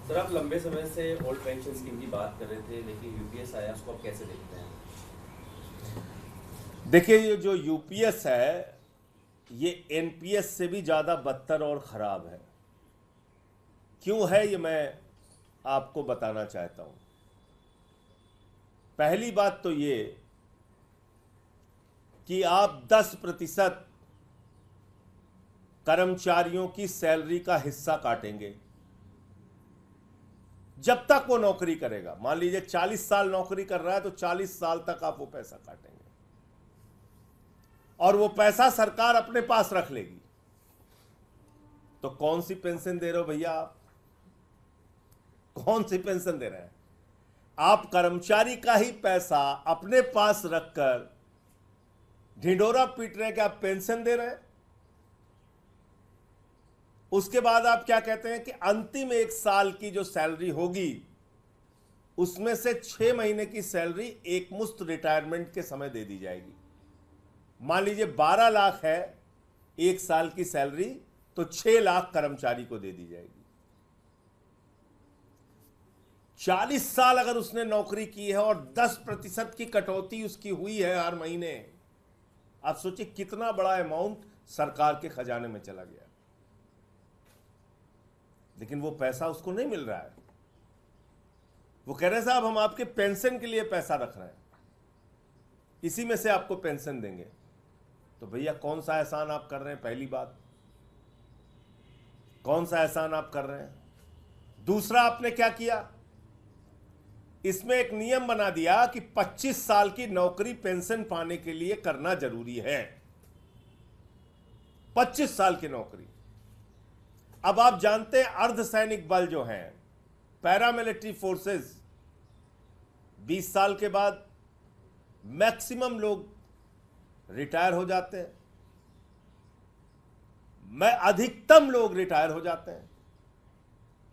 Sir, आप लंबे समय से ओल्ड पेंशन स्कीम की बात कर रहे थे, लेकिन यूपीएस आया, उसको आप कैसे देखते हैं? देखिए, ये जो यूपीएस है ये एनपीएस से भी ज़्यादा बदतर और ख़राब है। क्यों है ये मैं आपको बताना चाहता हूँ। पहली बात तो ये कि आप 10% कर्मचारियों की सैलरी का हिस्सा काटेंगे जब तक वो नौकरी करेगा। मान लीजिए 40 साल नौकरी कर रहा है तो 40 साल तक आप वो पैसा काटेंगे और वो पैसा सरकार अपने पास रख लेगी। तो कौन सी पेंशन दे रहे हो भैया आप? कौन सी पेंशन दे रहे हैं आप? कर्मचारी का ही पैसा अपने पास रखकर ढिंडोरा पीट रहे हैं कि आप पेंशन दे रहे हैं। उसके बाद आप क्या कहते हैं कि अंतिम 1 साल की जो सैलरी होगी उसमें से 6 महीने की सैलरी एक मुश्त रिटायरमेंट के समय दे दी जाएगी। मान लीजिए 12 लाख है 1 साल की सैलरी, तो 6 लाख कर्मचारी को दे दी जाएगी। 40 साल अगर उसने नौकरी की है और 10% की कटौती उसकी हुई है हर महीने, आप सोचिए कितना बड़ा अमाउंट सरकार के खजाने में चला गया। लेकिन वो पैसा उसको नहीं मिल रहा है। वो कह रहे हैं साहब हम आपके पेंशन के लिए पैसा रख रहे हैं, इसी में से आपको पेंशन देंगे। तो भैया कौन सा एहसान आप कर रहे हैं? पहली बात, कौन सा एहसान आप कर रहे हैं? दूसरा, आपने क्या किया, इसमें एक नियम बना दिया कि 25 साल की नौकरी पेंशन पाने के लिए करना जरूरी है। 25 साल की नौकरी। अब आप जानते हैं अर्धसैनिक बल जो हैं, पैरामिलिट्री फोर्सेस, 20 साल के बाद मैक्सिमम लोग रिटायर हो जाते हैं। अधिकतम लोग रिटायर हो जाते हैं।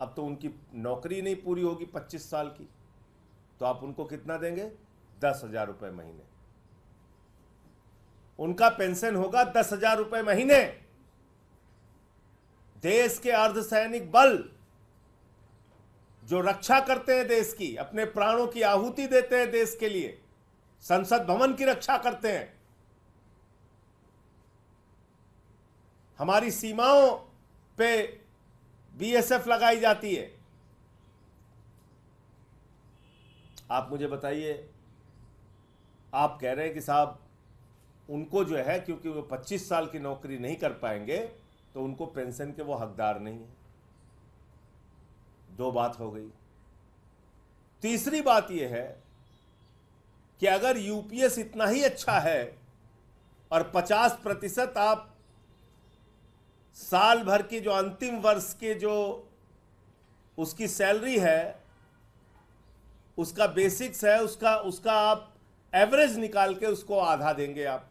अब तो उनकी नौकरी नहीं पूरी होगी 25 साल की, तो आप उनको कितना देंगे? 10,000 रुपए महीने। उनका पेंशन होगा 10,000 रुपए महीने। देश के अर्धसैनिक बल जो रक्षा करते हैं देश की, अपने प्राणों की आहुति देते हैं देश के लिए, संसद भवन की रक्षा करते हैं, हमारी सीमाओं पे बीएसएफ लगाई जाती है। आप मुझे बताइए, आप कह रहे हैं कि साहब उनको जो है, क्योंकि वो 25 साल की नौकरी नहीं कर पाएंगे तो उनको पेंशन के वो हकदार नहीं है। दो बात हो गई। तीसरी बात यह है कि अगर यूपीएस इतना ही अच्छा है और 50% आप साल भर की जो अंतिम वर्ष के जो उसकी सैलरी है, उसका बेसिक्स है, उसका आप एवरेज निकाल के उसको आधा देंगे आप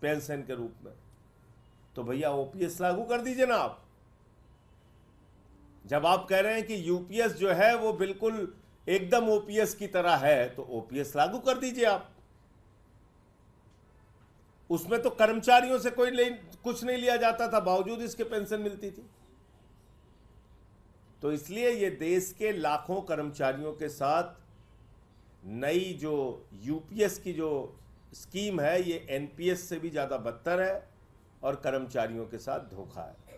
पेंशन के रूप में, तो भैया ओपीएस लागू कर दीजिए ना आप। जब आप कह रहे हैं कि यूपीएस जो है वो बिल्कुल एकदम ओपीएस की तरह है, तो ओपीएस लागू कर दीजिए आप। उसमें तो कर्मचारियों से कुछ नहीं लिया जाता था, बावजूद इसके पेंशन मिलती थी। तो इसलिए ये देश के लाखों कर्मचारियों के साथ नई जो यूपीएस की जो स्कीम है, ये एनपीएस से भी ज़्यादा बदतर है और कर्मचारियों के साथ धोखा है।